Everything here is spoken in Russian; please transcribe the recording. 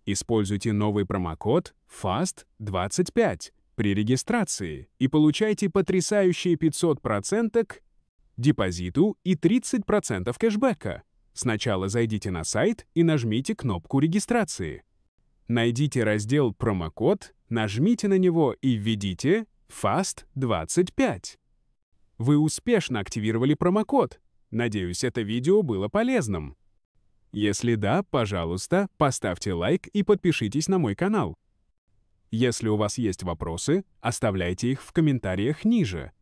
Используйте новый промокод FAST25 при регистрации и получайте потрясающие 500% к депозиту и 30% кэшбэка. Сначала зайдите на сайт и нажмите кнопку регистрации. Найдите раздел «Промокод», нажмите на него и введите FAST25. Вы успешно активировали промокод. Надеюсь, это видео было полезным. Если да, пожалуйста, поставьте лайк и подпишитесь на мой канал. Если у вас есть вопросы, оставляйте их в комментариях ниже.